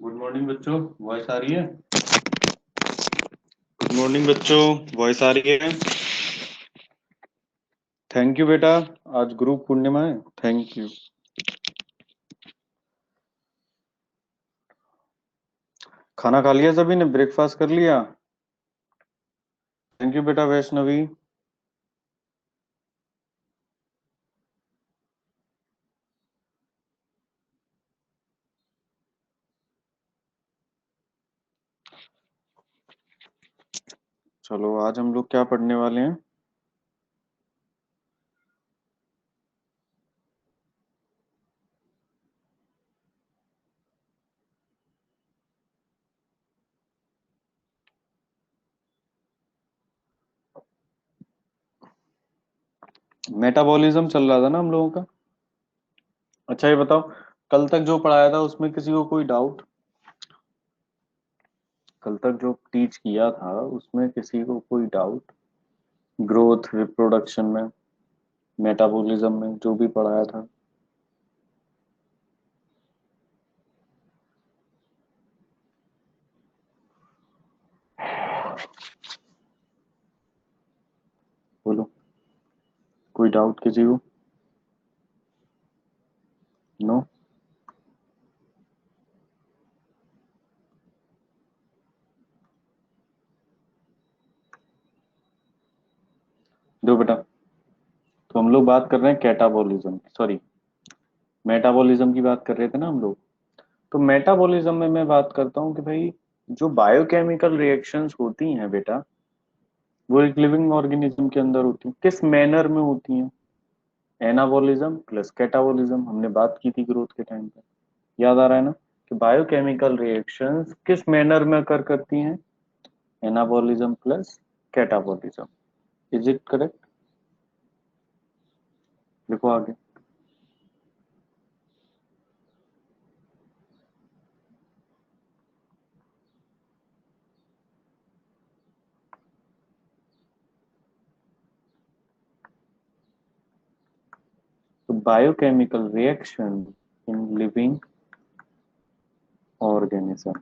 Good morning बच्चों। Voice आ रही है? गुड मॉर्निंग बच्चों, वॉइस आ रही है। थैंक यू बेटा, आज गुरु पूर्णिमा है। Thank you. खाना खा लिया सभी ने? ब्रेकफास्ट कर लिया? थैंक यू बेटा वैष्णवी। चलो आज हम लोग क्या पढ़ने वाले हैं? मेटाबॉलिज्म चल रहा था ना हम लोगों का। अच्छा ये बताओ, कल तक जो पढ़ाया था उसमें किसी को कोई डाउट? कल तक जो टीच किया था उसमें किसी को कोई डाउट? ग्रोथ, रिप्रोडक्शन में, मेटाबॉलिज्म में जो भी पढ़ाया था। बोलो, कोई डाउट किसी को? नो? दो बेटा। तो हम लोग बात कर रहे हैं कैटाबॉलिज्म, सॉरी मेटाबॉलिज्म की बात कर रहे थे ना हम लोग। तो मेटाबॉलिज्म में मैं बात करता हूँ कि भाई जो बायोकेमिकल रिएक्शंस होती हैं बेटा, वो एक लिविंग ऑर्गेनिज्म के अंदर होती हैं। किस मैनर में होती हैं? एनाबॉलिज्म प्लस कैटाबॉलिज्म हमने बात की थी ग्रोथ के टाइम पे। याद आ रहा है ना कि बायोकेमिकल रिएक्शंस किस मैनर में अकर करती हैं? Anabolism plus catabolism. Is it correct? देखो आगे। तो biochemical reaction in living organism.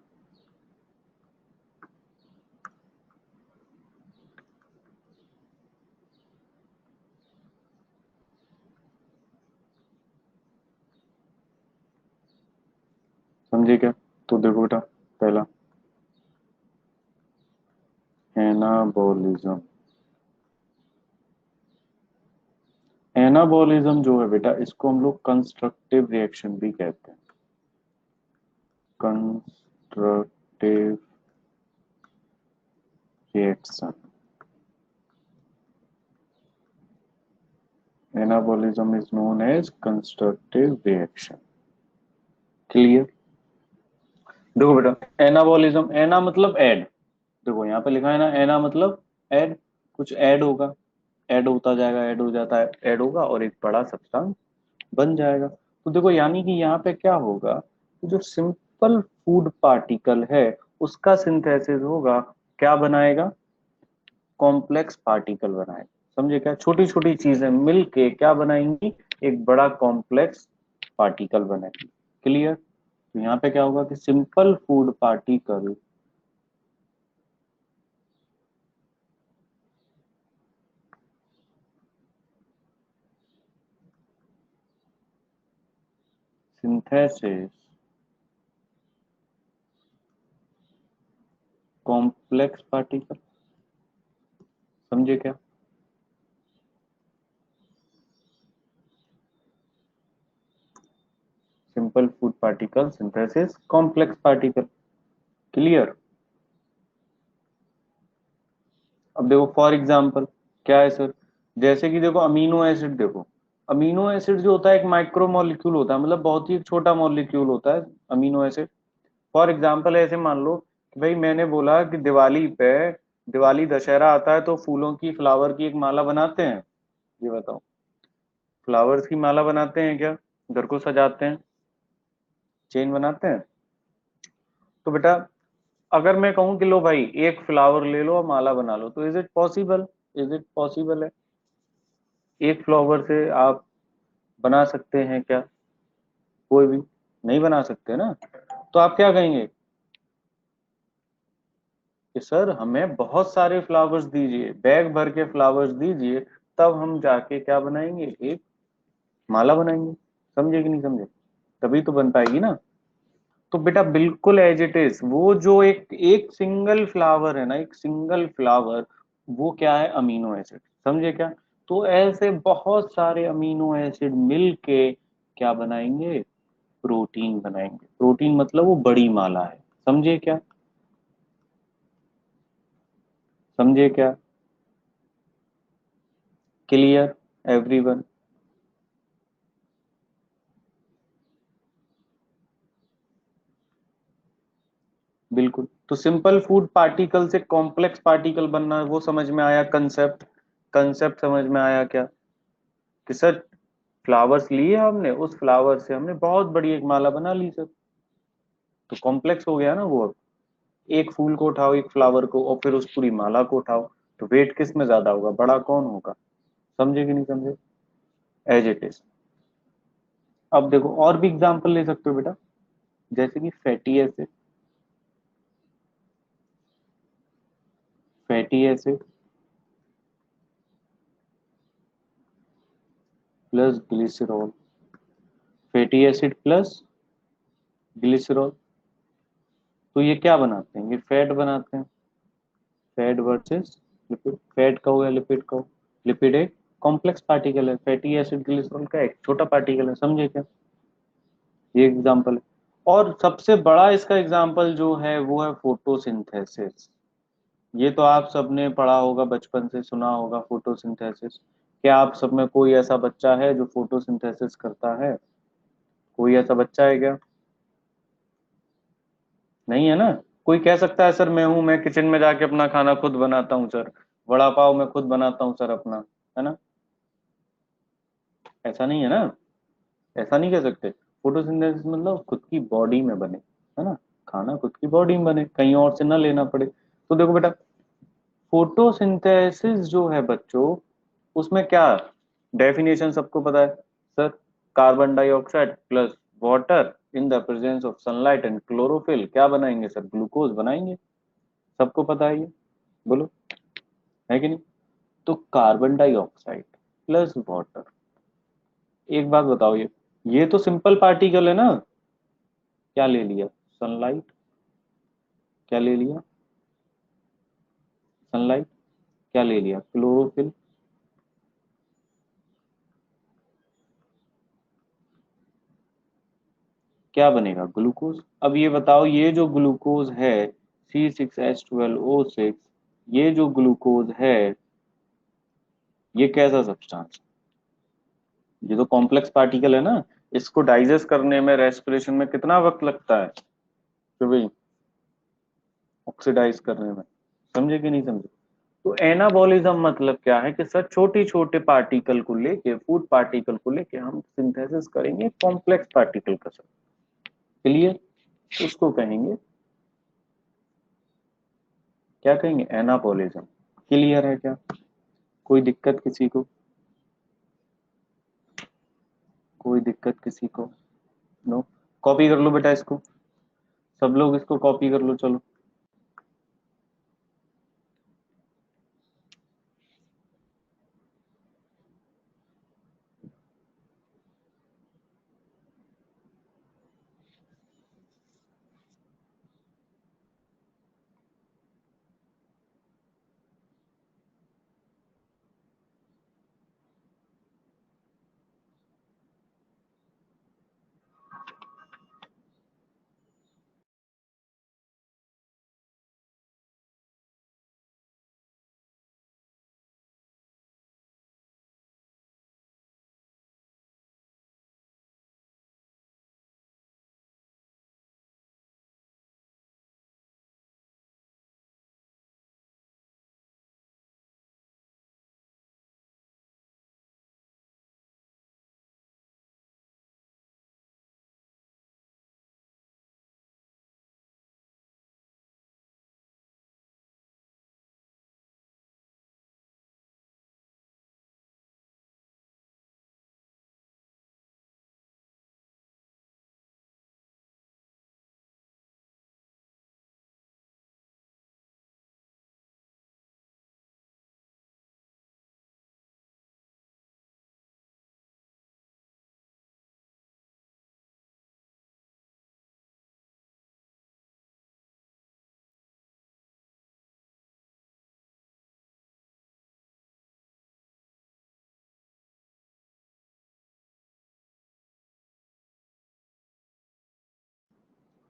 समझे क्या? तो देखो बेटा, पहला एनाबॉलिज्म। एनाबॉलिज्म जो है बेटा, इसको हम लोग कंस्ट्रक्टिव रिएक्शन भी कहते हैं। Constructive reaction. Anabolism is known as constructive reaction. Clear? देखो बेटा, एनाबॉलिज्म, एना मतलब ऐड। देखो यहाँ पे लिखा है ना, एना मतलब ऐड। कुछ ऐड होगा, ऐड होता जाएगा, ऐड हो जाता है, ऐड होगा और एक बड़ा सब्सटेंस बन जाएगा। तो देखो यानी कि यहाँ पे क्या होगा कि जो सिंपल फूड पार्टिकल है उसका सिंथेसिस होगा, क्या बनाएगा? कॉम्प्लेक्स पार्टिकल बनाएगा। समझे क्या? छोटी छोटी चीजें मिलके क्या बनाएंगी? एक बड़ा कॉम्प्लेक्स पार्टिकल बनाएंगी। क्लियर? तो यहाँ पे क्या होगा कि simple food particle synthesis complex particle. समझे क्या? Simple food particle synthesis complex particle. Clear? अब देखो फॉर एग्जांपल क्या है सर? जैसे कि देखो अमीनो एसिड, देखो अमीनो एसिड जो होता है एक माइक्रो मॉलिक्यूल होता है, मतलब बहुत ही छोटा मॉलिक्यूल होता है अमीनो एसिड। फॉर एग्जांपल ऐसे मान लो कि भाई मैंने बोला कि दिवाली पे, दिवाली दशहरा आता है तो फूलों की, फ्लावर की एक माला बनाते हैं। ये बताओ, फ्लावर्स की माला बनाते हैं क्या? घर को सजाते हैं, चेन बनाते हैं। तो बेटा अगर मैं कहूं कि लो भाई एक फ्लावर ले लो और माला बना लो, तो is it possible? Is it possible है? एक फ्लावर से आप बना सकते हैं क्या? कोई भी नहीं बना सकते ना। तो आप क्या कहेंगे कि सर हमें बहुत सारे फ्लावर्स दीजिए, बैग भर के फ्लावर्स दीजिए, तब हम जाके क्या बनाएंगे, एक माला बनाएंगे। समझे कि नहीं समझे? तभी तो बन पाएगी ना। तो बेटा बिल्कुल एज इट इज, वो जो एक एक सिंगल फ्लावर है ना, एक सिंगल फ्लावर, वो क्या है, अमीनो एसिड। समझे क्या? तो ऐसे बहुत सारे अमीनो एसिड मिलके क्या बनाएंगे, प्रोटीन बनाएंगे। प्रोटीन मतलब वो बड़ी माला है। समझे क्या? समझे क्या? Clear everyone? बिल्कुल। तो सिंपल फूड पार्टिकल से कॉम्प्लेक्स पार्टिकल बनना, वो समझ में आया कंसेप्ट? कंसेप्ट समझ में आया क्या? कि सर फ्लावर्स लिए हमने, उस फ्लावर से हमने बहुत बड़ी एक माला बना ली सर, तो कॉम्प्लेक्स हो गया ना वो। अब एक फूल को उठाओ, एक फ्लावर को, और फिर उस पूरी माला को उठाओ, तो वेट किस में ज्यादा होगा, बड़ा कौन होगा? समझे कि नहीं समझे? As it is. अब देखो और भी एग्जांपल ले सकते हो बेटा, जैसे कि fatty acid. Fatty acid plus glycerol. Fatty acid plus glycerol, तो ये क्या बनाते हैं, ये फैट बनाते हैं। Fat versus lipid. फैट का हो या लिपिड का हो, लिपिड एक कॉम्प्लेक्स पार्टिकल है, फैटी एसिड ग्लिसरॉल का एक छोटा पार्टिकल है। समझे क्या? ये एग्जांपल है। और सबसे बड़ा इसका एग्जांपल जो है वो है फोटोसिंथेसिस। ये तो आप सबने पढ़ा होगा, बचपन से सुना होगा फोटोसिंथेसिस। क्या आप सब में कोई ऐसा बच्चा है जो फोटोसिंथेसिस करता है? कोई ऐसा बच्चा है क्या? नहीं है ना। कोई कह सकता है सर मैं हूं, मैं किचन में जाके अपना खाना खुद बनाता हूँ सर, वड़ा पाव मैं खुद बनाता हूँ सर अपना, है ना? ऐसा नहीं है ना। ऐसा नहीं कह सकते। फोटोसिंथेसिस मतलब खुद की बॉडी में बने, है ना? खाना खुद की बॉडी में बने, कहीं और से ना लेना पड़े। तो देखो बेटा, फोटोसिंथेसिस जो है बच्चों, उसमें क्या डेफिनेशन सबको पता है sir? Carbon dioxide plus water in the presence of sunlight and chlorophyll क्या बनाएंगे सर, ग्लूकोज बनाएंगे। सबको पता है ये, बोलो, है कि नहीं? तो कार्बन डाइऑक्साइड प्लस वाटर, एक बात बताओ, ये तो सिंपल पार्टिकल है ना। क्या ले लिया, सनलाइट। क्या ले लिया, सनलाइट। क्या ले लिया, क्लोरोफिल। क्या बनेगा, ग्लूकोज। अब ये बताओ, ये जो ग्लूकोज है C6H12O6, ये जो ग्लूकोज है, ये कैसा सब्सटेंस? ये तो कॉम्प्लेक्स पार्टिकल है ना। इसको डाइजेस्ट करने में, रेस्पिरेशन में कितना वक्त लगता है, तो भाई ऑक्सीडाइज करने में। समझे कि नहीं समझे? तो एनाबॉलिज्म मतलब क्या है कि सर छोटे छोटे पार्टिकल को लेके, फूड पार्टिकल को लेके हम सिंथेसिस करेंगे कॉम्प्लेक्स पार्टिकल का सर। क्लियर? उसको कहेंगे, क्या कहेंगे, एनाबॉलिज्म। क्लियर है क्या? कोई दिक्कत किसी को? कोई दिक्कत किसी को? नो। कॉपी कर लो बेटा इसको, सब लोग इसको कॉपी कर लो, चलो।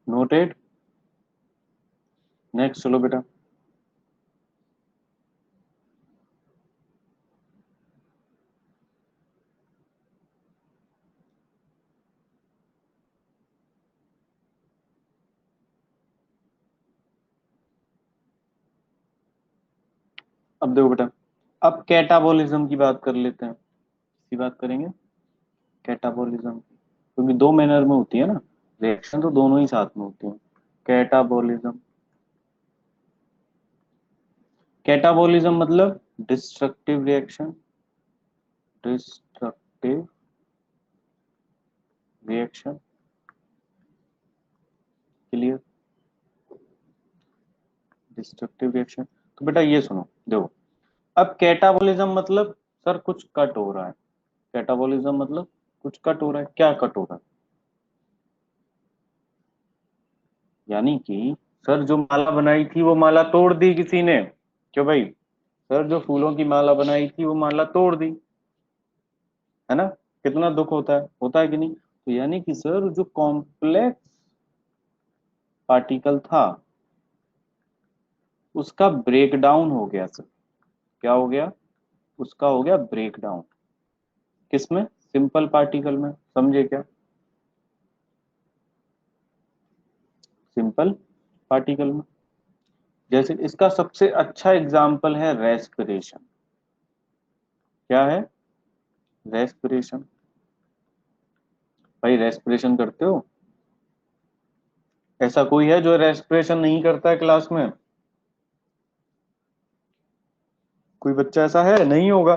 नोटेड। नेक्स्ट चलो बेटा। अब देखो बेटा, अब कैटाबोलिज्म की बात कर लेते हैं। की बात करेंगे कैटाबोलिज्म, क्योंकि दो मैनर में होती है ना, रिएक्शन तो दोनों ही साथ में होती है। कैटाबोलिज्म, कैटाबोलिज्म मतलब destructive reaction, destructive reaction. Clear? Destructive reaction. तो बेटा ये सुनो, देखो, अब कैटाबोलिज्म मतलब सर कुछ कट हो रहा है। कैटाबोलिज्म मतलब कुछ कट हो रहा है। क्या कट हो रहा है? यानी कि सर जो माला बनाई थी वो माला तोड़ दी किसी ने। क्यों भाई? सर जो फूलों की माला बनाई थी वो माला तोड़ दी, है ना? कितना दुख होता है कि नहीं? तो यानी कि सर जो कॉम्प्लेक्स पार्टिकल था उसका ब्रेक डाउन हो गया सर। क्या हो गया? उसका हो गया ब्रेक डाउन। किसमें? सिंपल पार्टिकल में। समझे क्या? सिंपल पार्टिकल में। जैसे इसका सबसे अच्छा एग्जाम्पल है रेस्पिरेशन। क्या है? रेस्पिरेशन। भाई रेस्पिरेशन करते हो? ऐसा कोई है जो रेस्पिरेशन नहीं करता है क्लास में? कोई बच्चा ऐसा है? नहीं होगा।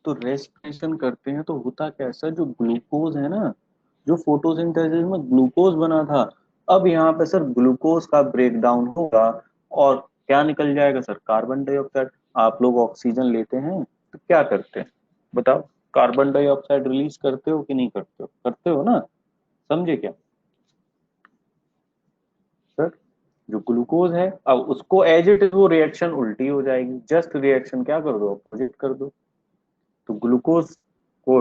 तो रेस्पिरेशन करते हैं तो होता क्या है सर, जो ग्लूकोज है ना, जो फोटोसिंथेसिस में ग्लूकोज बना था, अब यहाँ पे सर ग्लूकोज का ब्रेक डाउन होगा और क्या निकल जाएगा सर? Carbon dioxide. आप लोग ऑक्सीजन लेते हैं तो क्या करते हैं बताओ? कार्बन डाइऑक्साइड रिलीज करते हो कि नहीं करते हो? करते हो ना? समझे क्या सर? जो ग्लूकोज है अब उसको एज इट इज वो रिएक्शन उल्टी हो जाएगी। जस्ट रिएक्शन क्या कर दो? अपोजिट कर दो। तो ग्लूकोज को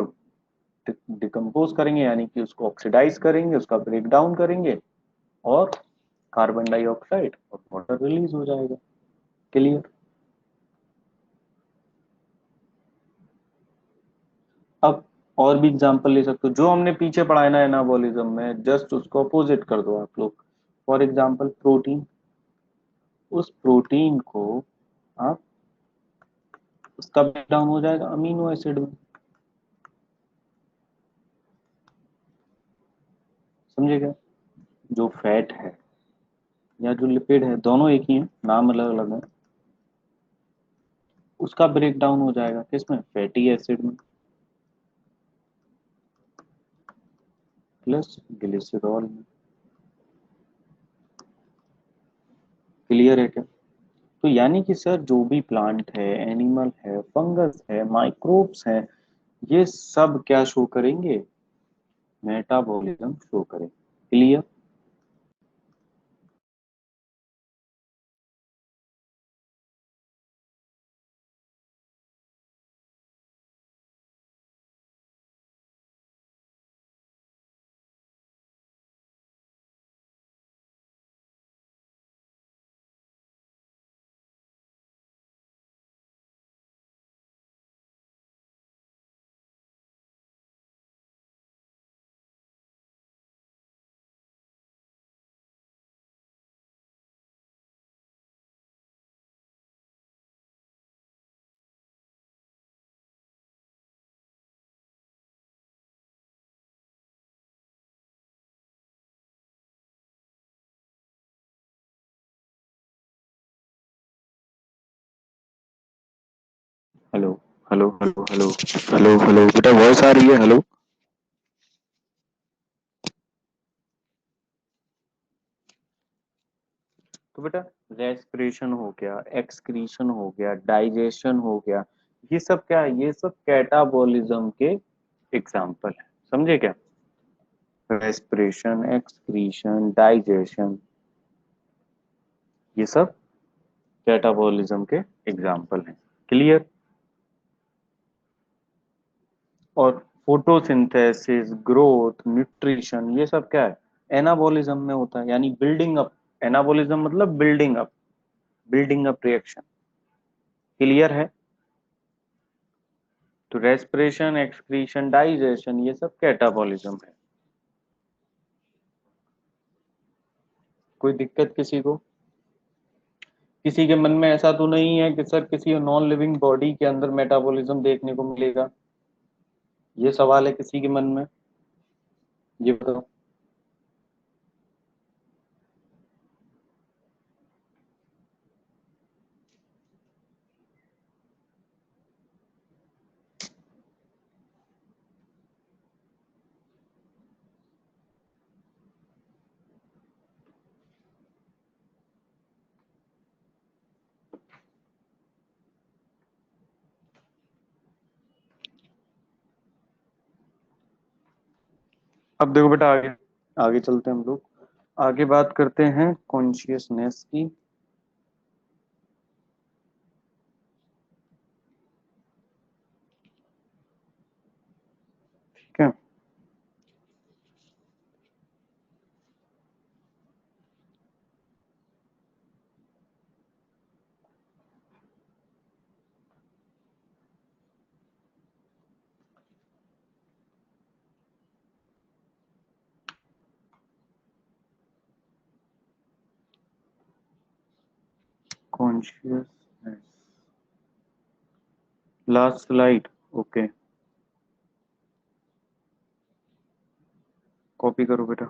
डिकम्पोज करेंगे, यानी कि उसको ऑक्सीडाइज करेंगे, उसका ब्रेक डाउन करेंगे और कार्बन डाइऑक्साइड और वाटर रिलीज हो जाएगा। क्लियर? अब और भी एग्जांपल ले सकते हो, जो हमने पीछे पढ़ा है ना एनाबॉलिज्म में, जस्ट उसको अपोजिट कर दो आप लोग। फॉर एग्जांपल प्रोटीन, उस प्रोटीन को आप, उसका ब्रेक डाउन हो जाएगा अमीनो एसिड में। समझे क्या? जो फैट है या जो लिपिड है, दोनों एक ही है, नाम अलग अलग है। उसका ब्रेक डाउन हो जाएगा किसमें? फैटी एसिड में प्लस ग्लिसरॉल में। क्लियर है क्या? तो यानी कि सर जो भी प्लांट है, एनिमल है, फंगस है, माइक्रोब्स है, ये सब क्या शो करेंगे? मेटाबॉलिज्म शो करेंगे। Clear? Hello hello hello hello hello hello बेटा, वॉइस आ रही है? हेलो। तो बेटा रेस्पिरेशन हो गया, एक्सक्रीशन हो गया, डाइजेशन हो गया, ये सब क्या है? ये सब कैटाबॉलिज्म के एग्जाम्पल है। समझे क्या? रेस्पिरेशन, एक्सक्रीशन, डाइजेशन, ये सब कैटाबॉलिज्म के एग्जाम्पल हैं। क्लियर? और फोटोसिंथेसिस, ग्रोथ, न्यूट्रिशन, ये सब क्या है? एनाबॉलिज्म में होता है, यानी बिल्डिंग अप। एनाबॉलिज्म मतलब बिल्डिंग अप रिएक्शन। क्लियर है? तो रेस्पिरेशन, एक्सक्रीशन, डाइजेशन, ये सब कैटाबॉलिज्म है। कोई दिक्कत किसी को? किसी के मन में ऐसा तो नहीं है कि सर किसी नॉन लिविंग बॉडी के अंदर मेटाबॉलिज्म देखने को मिलेगा? ये सवाल है किसी के मन में? ये बताओ। अब देखो बेटा, आगे आगे चलते हैं हम लोग। आगे बात करते हैं कॉन्शियसनेस की। ठीक है। Consciousness, last slide. Okay, copy करो बेटा।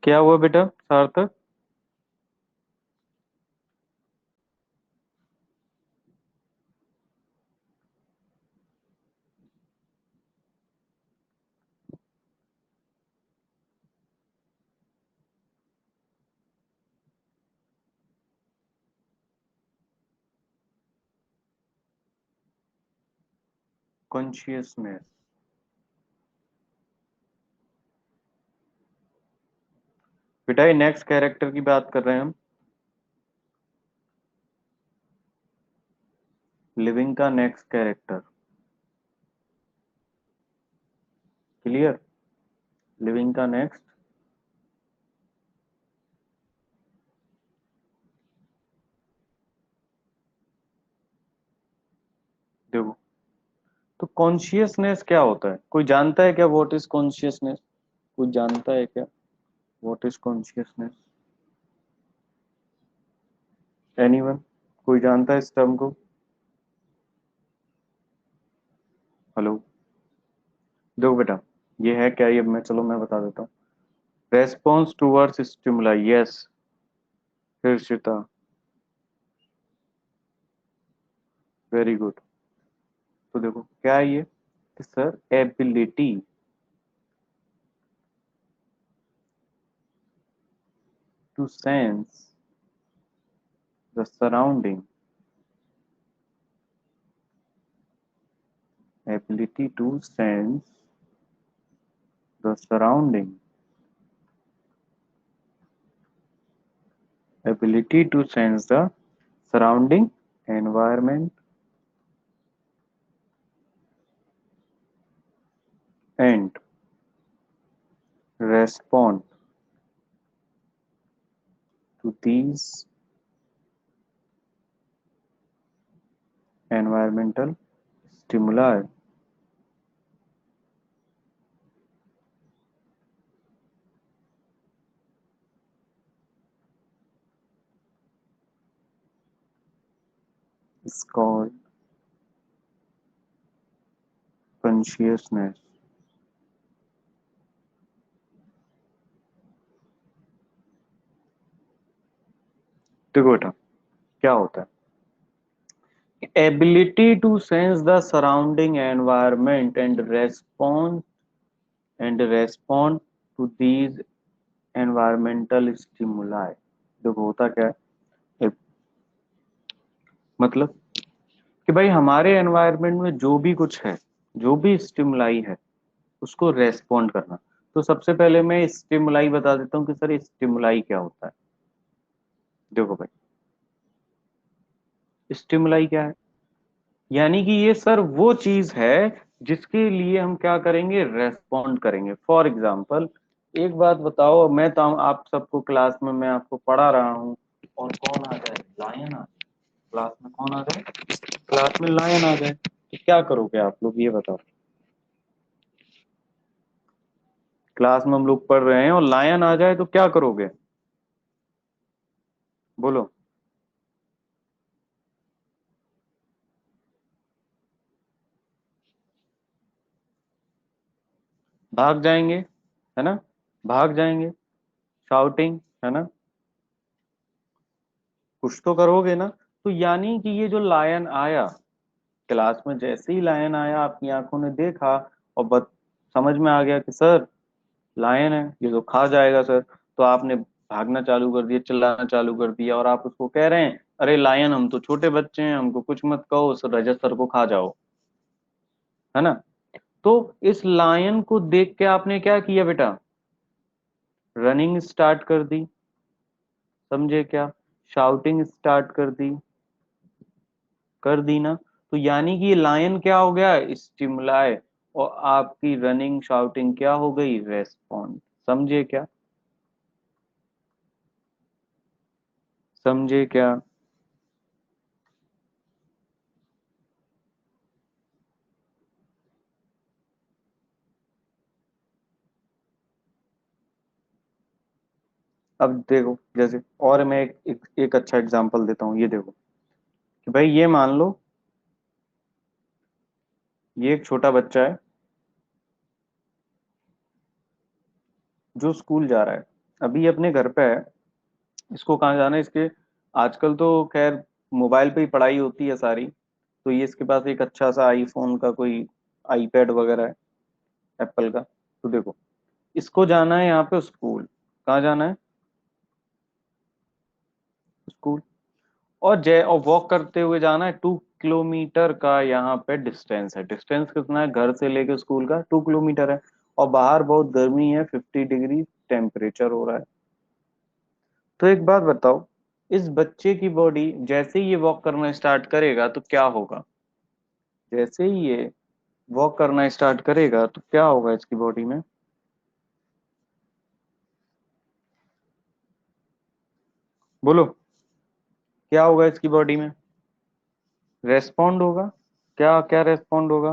क्या हुआ बेटा सार्थक? कॉन्शियसनेस, बेटा ये नेक्स्ट कैरेक्टर की बात कर रहे हैं हम। लिविंग का नेक्स्ट कैरेक्टर। क्लियर? लिविंग का नेक्स्ट। देखो, तो कॉन्शियसनेस क्या होता है? कोई जानता है क्या? What is consciousness? कोई जानता है क्या? What is consciousness? एनीवन? कोई जानता है इस टर्म को? हेलो? देखो बेटा, ये है क्या? ये मैं, चलो मैं बता देता हूँ। Response towards stimuli. यस, फिर श्वेता, वेरी गुड। तो देखो क्या है ये कि sir ability to sense the surrounding, ability to sense the surrounding, ability to sense the surrounding environment and respond to these environmental stimuli is called consciousness. देखो बेटा क्या होता है, ability to sense the surrounding environment and respond to these environmental stimuli. देखो होता क्या है, मतलब कि भाई हमारे एनवायरनमेंट में जो भी कुछ है, जो भी स्टिमुलाई है, उसको रेस्पॉन्ड करना। तो सबसे पहले मैं स्टिमुलाई बता देता हूँ कि सर स्टिमुलाई क्या होता है। देखो भाई स्टिमुलाई क्या है, यानी कि ये सर वो चीज है जिसके लिए हम क्या करेंगे, रेस्पॉन्ड करेंगे। फॉर एग्जाम्पल एक बात बताओ, मैं तो आप सबको क्लास में मैं आपको पढ़ा रहा हूँ और कौन आ जाए, लायन आ जाए क्लास में, कौन आ जाए क्लास में, लायन आ जाए, तो क्या करोगे आप लोग ये बताओ। क्लास में हम लोग पढ़ रहे हैं और लायन आ जाए तो क्या करोगे, बोलो। भाग जाएंगे, है ना, भाग जाएंगे, शाउटिंग, है ना, कुछ तो करोगे ना। तो यानी कि ये जो लायन आया क्लास में, जैसे ही लायन आया आपकी आंखों ने देखा और समझ में आ गया कि सर लायन है, ये तो खा जाएगा सर, तो आपने भागना चालू कर दिया, चिल्लाना चालू कर दिया, और आप उसको कह रहे हैं अरे लायन हम तो छोटे बच्चे हैं, हमको कुछ मत कहो, उस रजत सर को खा जाओ, है ना। तो इस लायन को देख के आपने क्या किया बेटा, रनिंग स्टार्ट कर दी, समझे क्या, शाउटिंग स्टार्ट कर दी ना। तो यानी कि ये लायन क्या हो गया, स्टिमुलाई, और आपकी रनिंग शाउटिंग क्या हो गई, रेस्पॉन्ड। समझे क्या, समझे क्या। अब देखो जैसे, और मैं एक अच्छा एग्जांपल देता हूँ, ये देखो कि भाई ये मान लो, ये एक छोटा बच्चा है जो स्कूल जा रहा है, अभी ये अपने घर पे है, इसको कहाँ जाना है, इसके आजकल तो खैर मोबाइल पे ही पढ़ाई होती है सारी, तो ये इसके पास एक अच्छा सा आईफोन का कोई आईपैड वगैरह है, एप्पल का। तो देखो इसको जाना है यहाँ पे स्कूल, कहाँ जाना है, स्कूल, और जय और वॉक करते हुए जाना है, 2 किलोमीटर का यहाँ पे डिस्टेंस है। डिस्टेंस कितना है घर से लेके स्कूल का, 2 किलोमीटर है, और बाहर बहुत गर्मी है, 50 डिग्री टेम्परेचर हो रहा है। तो एक बात बताओ, इस बच्चे की बॉडी जैसे ही ये वॉक करना स्टार्ट करेगा तो क्या होगा, जैसे ही ये वॉक करना स्टार्ट करेगा तो क्या होगा इसकी बॉडी में, बोलो क्या होगा इसकी बॉडी में, रेस्पॉन्ड होगा, क्या क्या रेस्पॉन्ड होगा,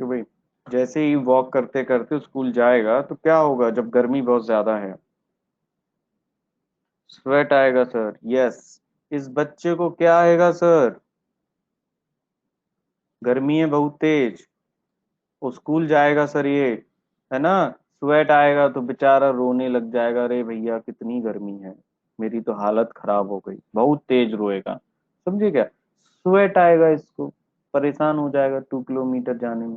कि भाई जैसे ही वॉक करते करते स्कूल जाएगा तो क्या होगा, जब गर्मी बहुत ज्यादा है, स्वेट आएगा सर, यस। इस बच्चे को क्या आएगा सर, गर्मी है बहुत तेज, वो स्कूल जाएगा सर ये, है ना, स्वेट आएगा तो बेचारा रोने लग जाएगा, अरे भैया कितनी गर्मी है, मेरी तो हालत खराब हो गई, बहुत तेज रोएगा, समझे क्या, स्वेट आएगा, इसको परेशान हो जाएगा 2 किलोमीटर जाने में,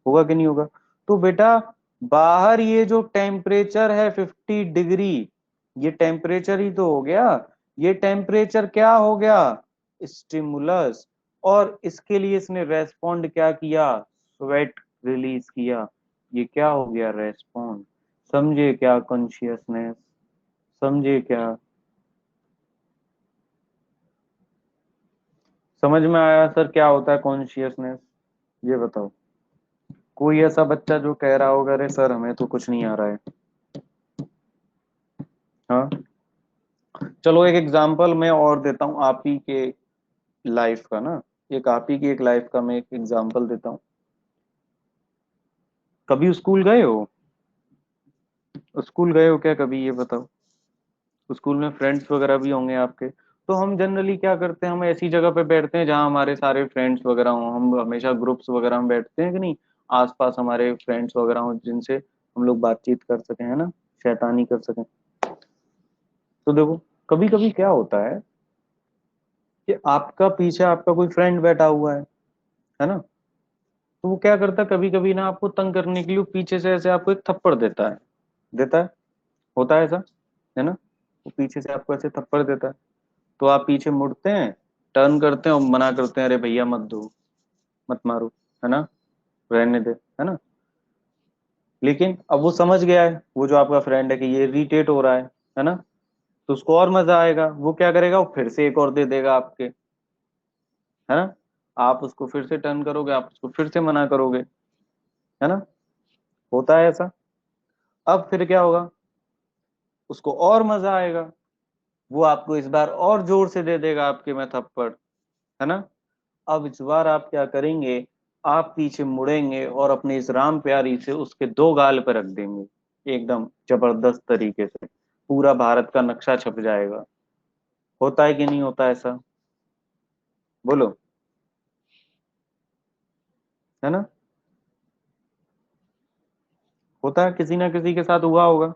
होगा कि नहीं होगा। तो बेटा बाहर ये जो टेम्परेचर है 50 डिग्री, ये टेम्परेचर ही तो हो गया, ये टेम्परेचर क्या हो गया, स्टिमुलस, और इसके लिए इसने रेस्पॉन्ड क्या किया, स्वेट रिलीज किया, ये क्या हो गया, रेस्पॉन्ड। समझे क्या कॉन्शियसनेस, समझे क्या, समझ में आया सर क्या होता है कॉन्शियसनेस, ये बताओ। कोई ऐसा बच्चा जो कह रहा होगा अरे सर हमें तो कुछ नहीं आ रहा है, हाँ। चलो एक एग्जांपल मैं और देता हूँ आप ही के लाइफ का ना, एक आप ही की एक लाइफ का मैं एक एग्जांपल देता हूँ। कभी स्कूल गए हो, स्कूल गए हो क्या कभी, ये बताओ। स्कूल में फ्रेंड्स वगैरह भी होंगे आपके, तो हम जनरली क्या करते हैं, हम ऐसी जगह पे बैठते हैं जहाँ हमारे सारे फ्रेंड्स वगैरह हों, हम हमेशा ग्रुप्स वगैरह में बैठते हैं कि नहीं, आसपास हमारे फ्रेंड्स वगैरह हो जिनसे हम लोग बातचीत कर सकें, है ना, शैतानी कर सकें। तो देखो कभी कभी क्या होता है कि आपका पीछे आपका कोई फ्रेंड बैठा हुआ है ना, तो वो क्या करता है कभी कभी ना आपको तंग करने के लिए वो पीछे से ऐसे आपको एक थप्पड़ देता है, होता है ऐसा, है ना, वो पीछे से आपको ऐसे थप्पड़ देता है, तो आप पीछे मुड़ते हैं, टर्न करते हैं और मना करते हैं, अरे भैया मत दो, मत मारो, है ना, रहने दे, है ना। लेकिन अब वो समझ गया है, वो जो आपका फ्रेंड है, कि ये इरिटेट हो रहा है ना, तो उसको और मजा आएगा, वो क्या करेगा, वो फिर से एक और दे देगा आपके, है ना। आप उसको फिर से टर्न करोगे, आप उसको फिर से मना करोगे, है ना, होता है ऐसा। अब फिर क्या होगा, उसको और मजा आएगा, वो आपको इस बार और जोर से दे देगा आपके में थप्पड़, है ना। अब इस बार आप क्या करेंगे, आप पीछे मुड़ेंगे और अपने इस राम प्यारी से उसके दो गाल पर रख देंगे, एकदम जबरदस्त तरीके से, पूरा भारत का नक्शा छप जाएगा। होता है कि नहीं होता ऐसा, बोलो, है ना, होता है, किसी ना किसी के साथ हुआ होगा।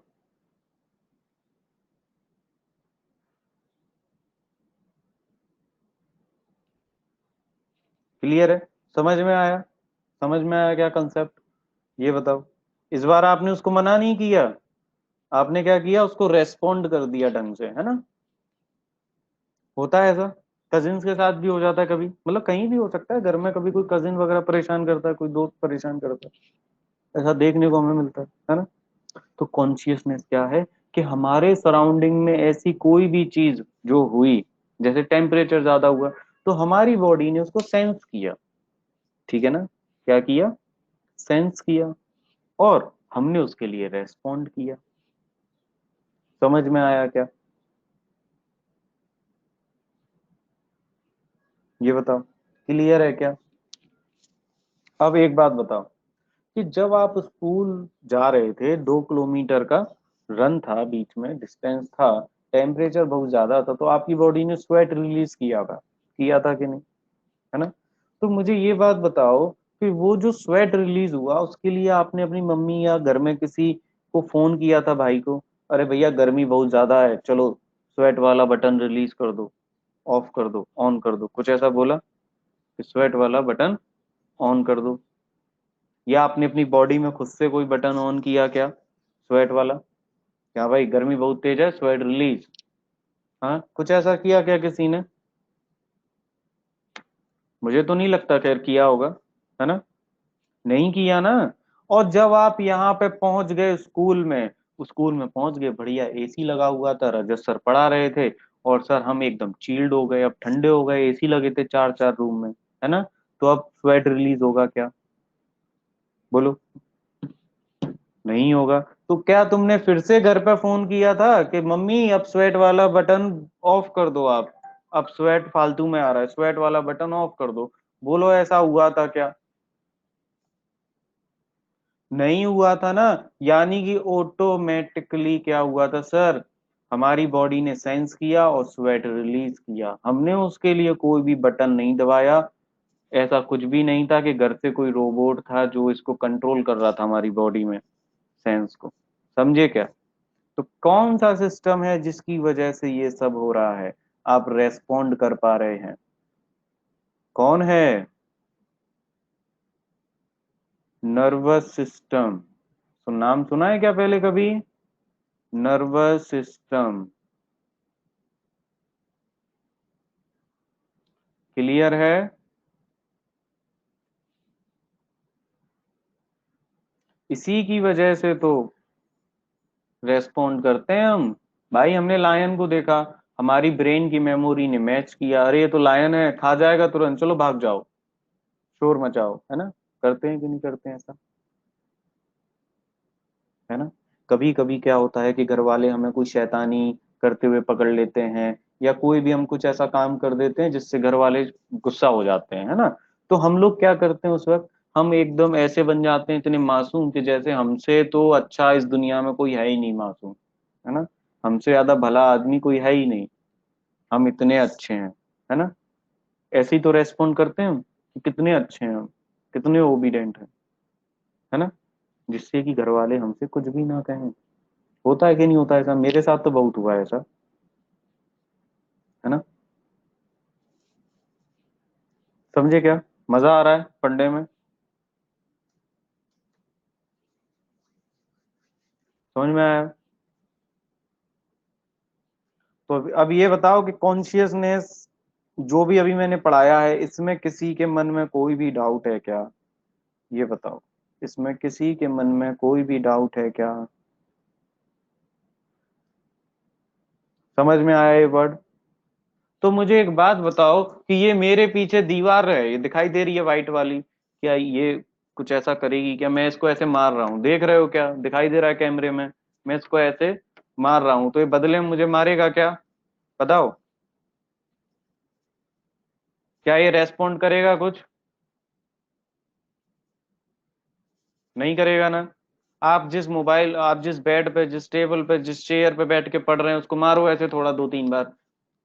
क्लियर है, समझ में आया, समझ में आया क्या कंसेप्ट, ये बताओ। इस बार आपने उसको मना नहीं किया, आपने क्या किया, उसको रेस्पोंड कर दिया ढंग से, है ना। होता है ऐसा, कजिन्स के साथ भी हो जाता है कभी, मतलब कहीं भी हो सकता है, घर में कभी कोई कजिन वगैरह परेशान करता है, कोई दोस्त परेशान करता है, ऐसा देखने को हमें मिलता है ना। तो कॉन्शियसनेस क्या है, कि हमारे सराउंडिंग में ऐसी कोई भी चीज जो हुई, जैसे टेम्परेचर ज्यादा हुआ, तो हमारी बॉडी ने उसको सेंस किया, ठीक है ना, क्या किया, सेंस किया, और हमने उसके लिए रेस्पॉन्ड किया। समझ में आया क्या, ये बताओ, क्लियर है क्या। अब एक बात बताओ, कि जब आप स्कूल जा रहे थे, 2 किलोमीटर का रन था, बीच में डिस्टेंस था, टेम्परेचर बहुत ज्यादा था, तो आपकी बॉडी ने स्वेट रिलीज किया था कि नहीं, है ना। तो मुझे ये बात बताओ, कि वो जो स्वेट रिलीज हुआ, उसके लिए आपने अपनी मम्मी या घर में किसी को फोन किया था, भाई को, अरे भैया गर्मी बहुत ज्यादा है, चलो स्वेट वाला बटन रिलीज कर दो, ऑफ कर दो, ऑन कर दो, कुछ ऐसा बोला, कि स्वेट वाला बटन ऑन कर दो, या आपने अपनी बॉडी में खुद से कोई बटन ऑन किया क्या, स्वेट वाला, क्या भाई गर्मी बहुत तेज है, स्वेट रिलीज, हाँ कुछ ऐसा किया क्या किसी ने, मुझे तो नहीं लगता खैर किया होगा, है ना, नहीं किया ना। और जब आप यहाँ पे पहुंच गए स्कूल में पहुंच गए, बढ़िया एसी लगा हुआ था, रजत सर पढ़ा रहे थे, और सर हम एकदम चिल्ड हो गए, अब ठंडे हो गए, एसी लगे थे चार चार रूम में, है ना, तो अब स्वेट रिलीज होगा क्या, बोलो, नहीं होगा। तो क्या तुमने फिर से घर पे फोन किया था, कि मम्मी अब स्वेट वाला बटन ऑफ कर दो आप, अब स्वेट फालतू में आ रहा है, स्वेट वाला बटन ऑफ कर दो, बोलो ऐसा हुआ था क्या, नहीं हुआ था ना। यानी कि ऑटोमेटिकली क्या हुआ था सर, हमारी बॉडी ने सेंस किया और स्वेट रिलीज किया, हमने उसके लिए कोई भी बटन नहीं दबाया, ऐसा कुछ भी नहीं था कि घर से कोई रोबोट था जो इसको कंट्रोल कर रहा था हमारी बॉडी में सेंस को, समझे क्या। तो कौन सा सिस्टम है जिसकी वजह से ये सब हो रहा है, आप रेस्पॉन्ड कर पा रहे हैं, कौन है, नर्वस सिस्टम। तो नाम सुना है क्या पहले कभी, नर्वस सिस्टम, क्लियर है। इसी की वजह से तो रेस्पॉन्ड करते हैं हम, भाई हमने लायन को देखा, हमारी ब्रेन की मेमोरी ने मैच किया, अरे ये तो लायन है, खा जाएगा तुरंत, चलो भाग जाओ, शोर मचाओ, है ना, करते हैं कि नहीं करते हैं ऐसा, है ना। कभी कभी क्या होता है कि घर वाले हमें कोई शैतानी करते हुए पकड़ लेते हैं, या कोई भी हम कुछ ऐसा काम कर देते हैं जिससे घर वाले गुस्सा हो जाते हैं, है ना। तो हम लोग क्या करते हैं उस वक्त, हम एकदम ऐसे बन जाते हैं इतने मासूम, कि जैसे हमसे तो अच्छा इस दुनिया में कोई है ही नहीं, मासूम, है ना, हमसे ज्यादा भला आदमी कोई है ही नहीं, हम इतने अच्छे हैं, है ना। ऐसे ही तो रेस्पॉन्ड करते हैं हम, कि कितने अच्छे हैं हम, कितने ओबीडेंट हैं, है ना, जिससे कि घर वाले हमसे कुछ भी ना कहें। होता है कि नहीं होता है ऐसा? मेरे साथ तो बहुत हुआ है ऐसा, है ना। समझे क्या? मजा आ रहा है पढ़ने में? समझ में आया? तो अब ये बताओ कि कॉन्शियसनेस जो भी अभी मैंने पढ़ाया है, इसमें किसी के मन में कोई भी डाउट है क्या? ये बताओ, इसमें किसी के मन में कोई भी डाउट है क्या? समझ में आया ये वर्ड? तो मुझे एक बात बताओ कि ये मेरे पीछे दीवार है, ये दिखाई दे रही है व्हाइट वाली, क्या ये कुछ ऐसा करेगी क्या? मैं इसको ऐसे मार रहा हूँ, देख रहे हो क्या? दिखाई दे रहा है कैमरे में, मैं इसको ऐसे मार रहा हूँ, तो ये बदले में मुझे मारेगा क्या? बताओ, क्या ये रेस्पॉन्ड करेगा कुछ? नहीं करेगा ना। आप जिस बेड पे, जिस टेबल पे, जिस चेयर पे बैठ के पढ़ रहे हैं, उसको मारो ऐसे थोड़ा 2-3 बार,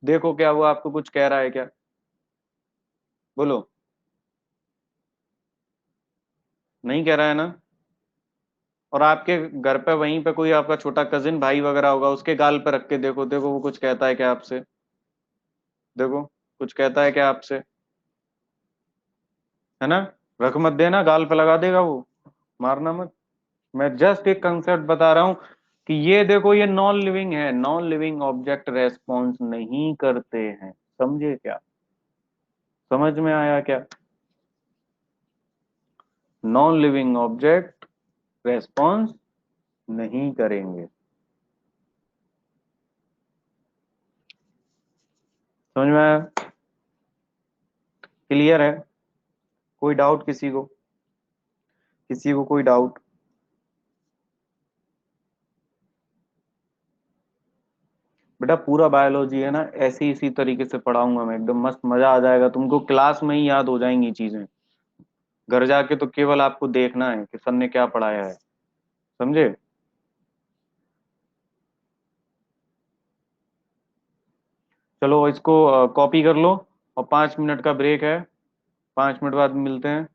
देखो क्या वो आपको कुछ कह रहा है क्या? बोलो। नहीं कह रहा है ना। और आपके घर पे वहीं पे कोई आपका छोटा कजिन भाई वगैरह होगा, उसके गाल पे रख के देखो, देखो वो कुछ कहता है क्या आपसे? देखो, कुछ कहता है क्या आपसे? है ना। रख मत देना, गाल पे लगा देगा वो, मारना मत। मैं जस्ट एक कंसेप्ट बता रहा हूं कि ये देखो, ये नॉन लिविंग है, नॉन लिविंग ऑब्जेक्ट रेस्पॉन्स नहीं करते हैं। समझे क्या? समझ में आया क्या? नॉन लिविंग ऑब्जेक्ट रेस्पॉन्स नहीं करेंगे। समझ में आया? क्लियर है? कोई डाउट किसी को? किसी को कोई डाउट? बेटा पूरा बायोलॉजी है ना, ऐसे इसी तरीके से पढ़ाऊंगा मैं, एकदम मस्त, मजा आ जाएगा तुमको, क्लास में ही याद हो जाएंगी चीजें। घर जाके तो केवल आपको देखना है कि सर ने क्या पढ़ाया है। समझे? चलो इसको कॉपी कर लो, और 5 मिनट का ब्रेक है, 5 मिनट बाद मिलते हैं।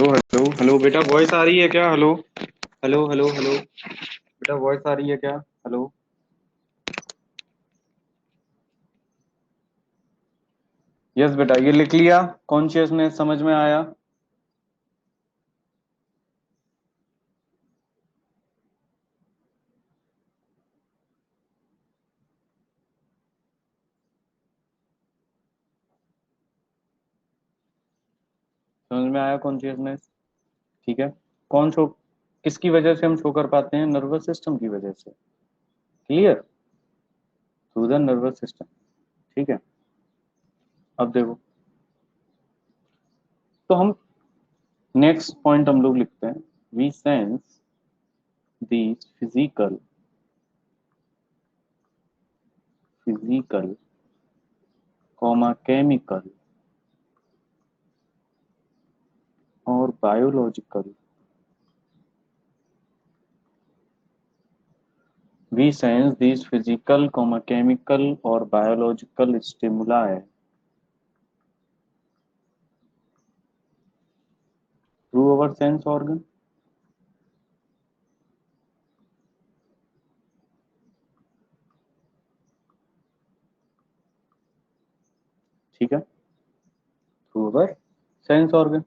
हेलो हेलो बेटा, वॉइस आ रही है क्या? हेलो हेलो हेलो हेलो बेटा, वॉइस आ रही है क्या? हेलो। यस बेटा, ये लिख लिया। कॉन्शियसनेस समझ में आया? समझ में आया कॉन्शियसनेस? ठीक है। कौन शो, किसकी वजह से हम शो कर पाते हैं? नर्वस सिस्टम की वजह से। Clear? Through the nervous system. ठीक है। अब देखो, तो हम नेक्स्ट पॉइंट हम लोग लिखते हैं, we sense these physical comma chemical और biological, we sense these physical, chemical or biological stimuli through our sense organ. ठीक है, थ्रू अवर सेंस ऑर्गन।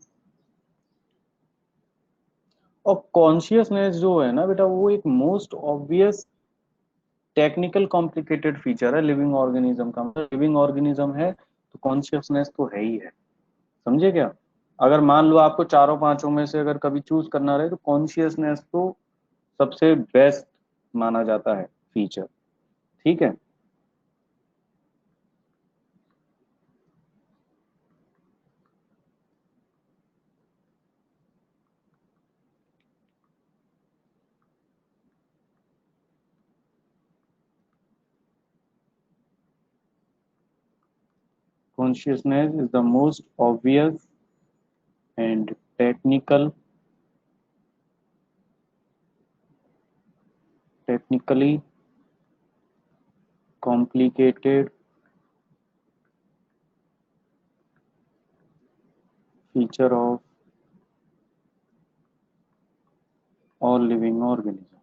और कॉन्शियसनेस जो है ना बेटा, वो एक most obvious technical complicated feature है लिविंग ऑर्गेनिज्म का। लिविंग ऑर्गेनिज्म है तो कॉन्शियसनेस तो है ही है। समझे क्या? अगर मान लो आपको चारों पांचों में से अगर कभी चूज करना रहे तो कॉन्शियसनेस तो सबसे बेस्ट माना जाता है फीचर। ठीक है। Consciousness is the most obvious and technically complicated feature of all living organisms.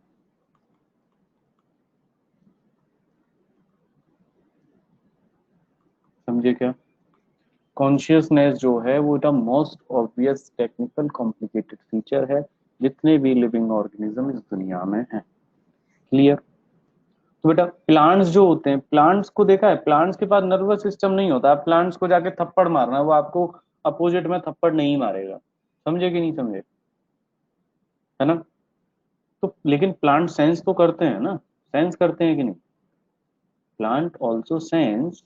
समझे क्या? कॉन्शियसनेस जो है वो the most obvious technical complicated feature है जितने भी लिविंग ऑर्गेनिज्म इस दुनिया में हैं। क्लियर? तो बेटा प्लांट्स जो होते हैं, प्लांट्स को देखा है, प्लांट्स के पास नर्वस सिस्टम नहीं होता। आप प्लांट्स को जाके थप्पड़ मारना, वो आपको अपोजिट में थप्पड़ नहीं मारेगा। समझे कि नहीं समझे? है ना? तो लेकिन प्लांट सेंस तो करते हैं ना, सेंस करते हैं कि नहीं? Plant also sense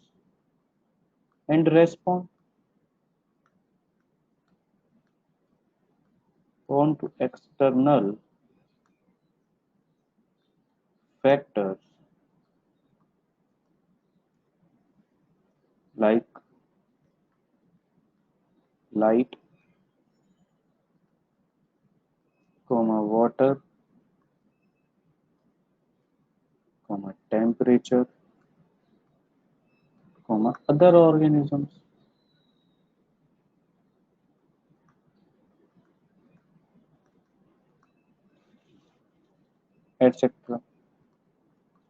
and respond on to external factors like light, water, temperature, other organisms, etc.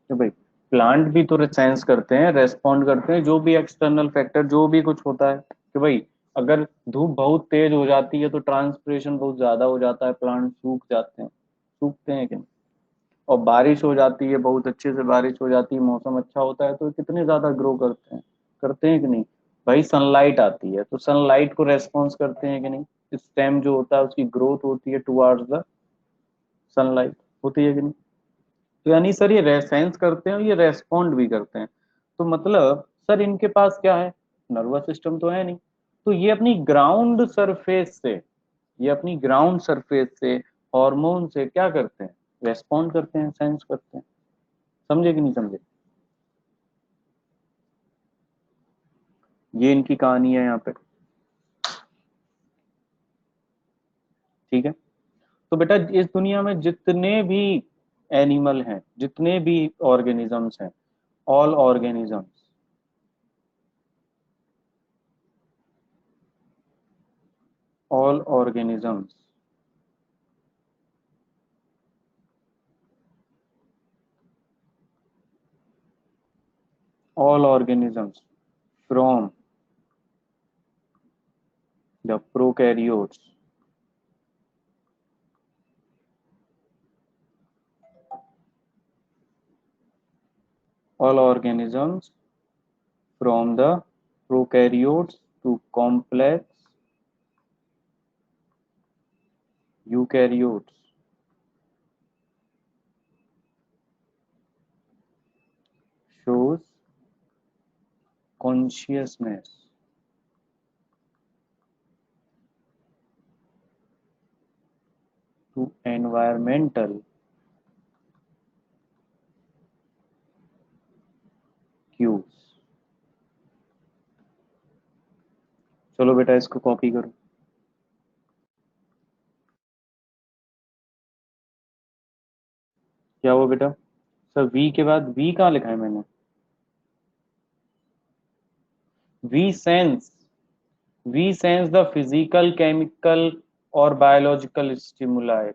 तो भाई प्लांट भी तो सेंस करते हैं, रेस्पॉन्ड करते हैं, जो भी एक्सटर्नल फैक्टर जो भी कुछ होता है कि भाई अगर धूप बहुत तेज हो जाती है तो ट्रांसपिरेशन बहुत ज्यादा हो जाता है, प्लांट सूख जाते हैं। सूखते हैं कि नहीं? और बारिश हो जाती है, बहुत अच्छे से बारिश हो जाती है, मौसम अच्छा होता है तो कितने ज्यादा ग्रो करते हैं कि नहीं? भाई सनलाइट आती है तो सनलाइट को रेस्पॉन्स करते हैं कि नहीं? स्टेम जो होता है उसकी ग्रोथ होती है टुवर्ड्स द सनलाइट, होती है कि नहीं? तो यानी सर ये सेंस करते हैं और ये रेस्पॉन्ड भी करते हैं। तो मतलब सर इनके पास क्या है? नर्वस सिस्टम तो है नहीं। तो ये अपनी ग्राउंड सरफेस से, ये अपनी ग्राउंड सरफेस से हार्मोन से क्या करते हैं? रेस्पॉन्ड करते हैं, सेंस करते हैं। समझे कि नहीं समझे? ये इनकी कहानी है यहाँ पे। ठीक है। तो बेटा इस दुनिया में जितने भी एनिमल हैं, जितने भी ऑर्गेनिजम्स हैं, all organisms, all organisms from the prokaryotes all organisms from the prokaryotes to complex eukaryotes shows consciousness to environmental cues। चलो बेटा इसको कॉपी करो। क्या हुआ बेटा? सर वी के बाद वी कहाँ लिखा है मैंने? We sense the physical chemical और बायोलॉजिकल स्टिमुलाई।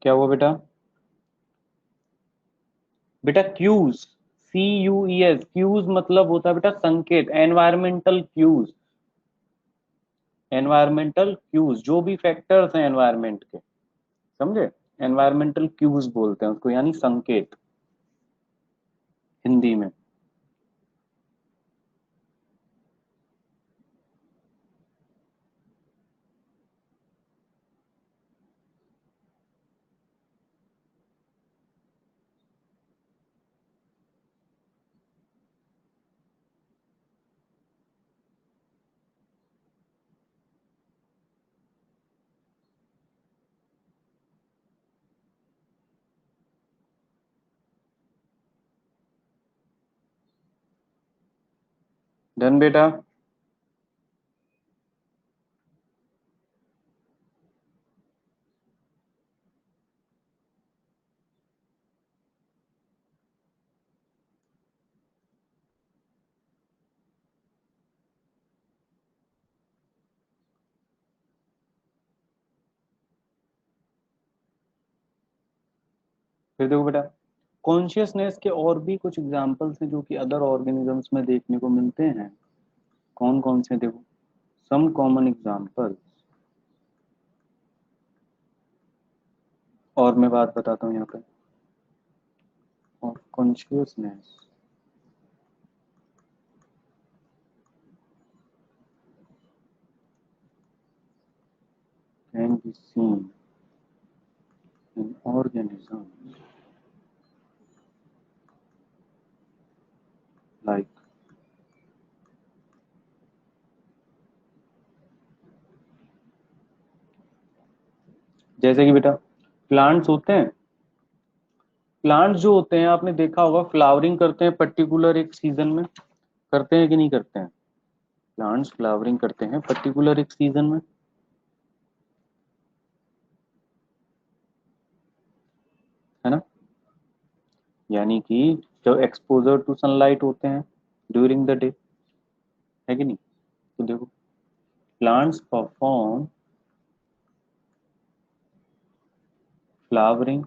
क्या हुआ बेटा? बेटा क्यूज, CUES, क्यूज मतलब होता है बेटा संकेत, एनवायरमेंटल क्यूज। एनवायरमेंटल क्यूज जो भी फैक्टर्स हैं एनवायरमेंट के, समझे? एनवायरमेंटल क्यूज बोलते हैं उसको, यानी संकेत हिंदी में। डन बेटा। फिर देखो बेटा, कॉन्शियसनेस के और भी कुछ एग्जांपल्स हैं जो कि अदर ऑर्गेनिजम्स में देखने को मिलते हैं। कौन कौन से देखो, सम कॉमन एग्जांपल्स। और मैं बात बताता हूँ यहाँ पे, और consciousness can be seen in organism like, जैसे कि बेटा प्लांट्स होते हैं, प्लांट्स जो होते हैं आपने देखा होगा फ्लावरिंग करते हैं पर्टिकुलर एक सीजन में, करते हैं कि नहीं करते हैं? प्लांट्स फ्लावरिंग करते हैं पर्टिकुलर एक सीजन में, है ना? यानी कि जब एक्सपोजर टू सनलाइट होते हैं ड्यूरिंग द डे, है कि नहीं? तो देखो, plants perform flowering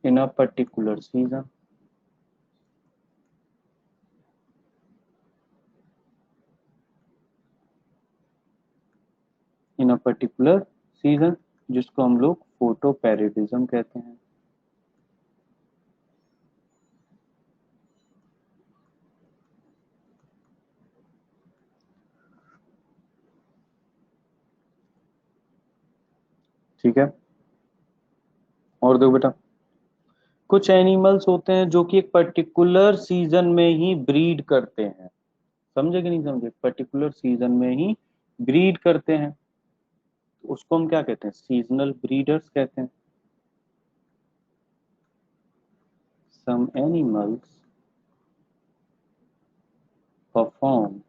in a particular season, in a particular season, जिसको हम लोग फोटोपैरेडिज्म कहते हैं। ठीक है, और देखो बेटा, कुछ एनिमल्स होते हैं जो कि एक पर्टिकुलर सीजन में ही ब्रीड करते हैं। समझे कि नहीं समझे? पर्टिकुलर सीजन में ही ब्रीड करते हैं, तो उसको हम क्या कहते हैं? सीजनल ब्रीडर्स कहते हैं। Some animals perform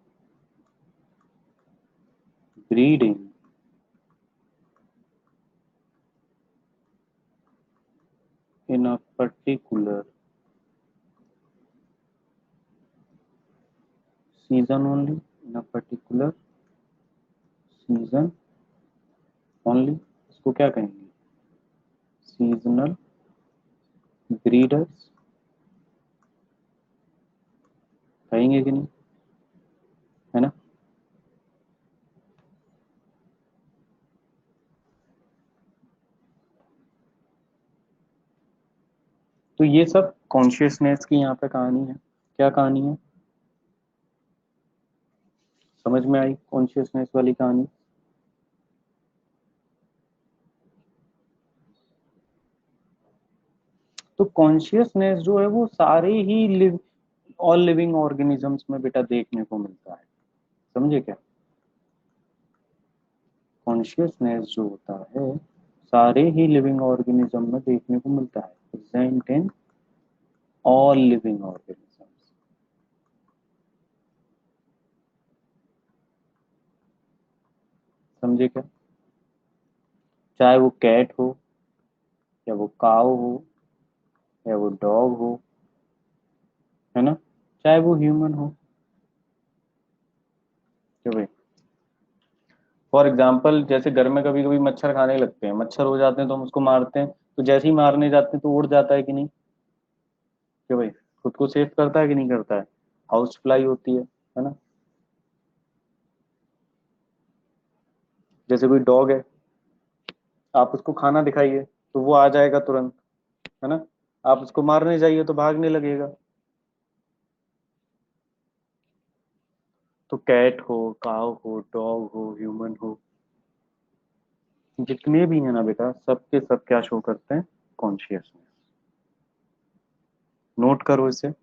breeding in a particular season only, in a particular season only, इसको क्या कहेंगे? सीजनल ब्रीडर्स कहेंगे कि नहीं, है ना? तो ये सब कॉन्शियसनेस की यहाँ पे कहानी है। क्या कहानी है, समझ में आई कॉन्शियसनेस वाली कहानी? तो कॉन्शियसनेस जो है वो सारे ही ऑल लिविंग ऑर्गेनिजम्स में बेटा देखने को मिलता है। समझे क्या? कॉन्शियसनेस जो होता है सारे ही लिविंग ऑर्गेनिज्म में देखने को मिलता है, present in all living organisms. समझे क्या? चाहे वो कैट हो, या वो काव हो, या वो डॉग हो, है ना? चाहे वो ह्यूमन हो, तो भाई फॉर एग्जाम्पल जैसे घर में कभी कभी मच्छर खाने लगते हैं, मच्छर हो जाते हैं तो हम उसको मारते हैं, तो जैसे ही मारने जाते हैं तो उड़ जाता है कि नहीं? कि भाई खुद को सेफ करता है कि नहीं करता है? हाउस फ्लाई होती है ना? जैसे कोई डॉग है, आप उसको खाना दिखाइए तो वो आ जाएगा तुरंत, है ना? आप उसको मारने जाइए तो भागने लगेगा। तो कैट हो, काव हो, डॉग हो, ह्यूमन हो, जितने भी हैं ना बेटा, सबके सब क्या शो करते हैं? कॉन्शियसनेस। नोट करो इसे।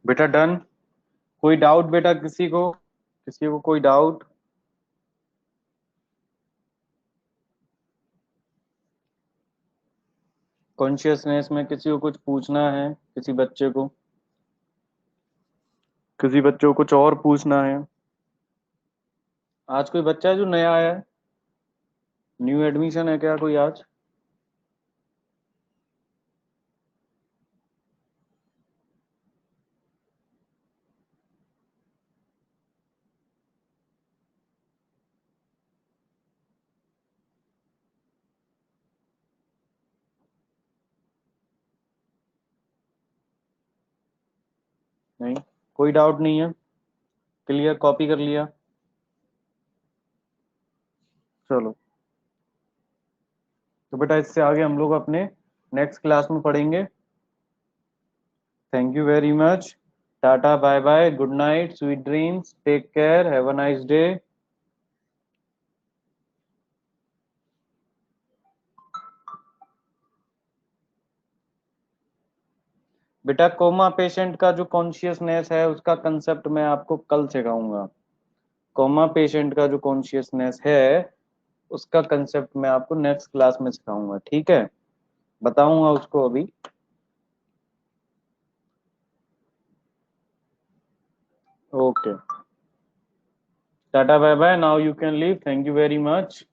बेटा डन। कोई डाउट बेटा किसी को कोई डाउट? कॉन्शियसनेस में किसी को कुछ पूछना है? किसी बच्चे को, किसी बच्चे को कुछ और पूछना है? आज कोई बच्चा है जो नया आया है? न्यू एडमिशन है क्या कोई आज? नहीं, कोई डाउट नहीं है? क्लियर, कॉपी कर लिया? चलो, तो बेटा इससे आगे हम लोग अपने नेक्स्ट क्लास में पढ़ेंगे। Thank you very much. Tata, bye bye, good night, sweet dreams, take care, have a nice day. बेटा कोमा पेशेंट का जो कॉन्शियसनेस है उसका कंसेप्ट मैं आपको कल सिखाऊंगा। कोमा पेशेंट का जो कॉन्शियसनेस है उसका कंसेप्ट मैं आपको नेक्स्ट क्लास में सिखाऊंगा, ठीक है? बताऊंगा उसको अभी। Okay, tata bye bye, now you can leave, thank you very much.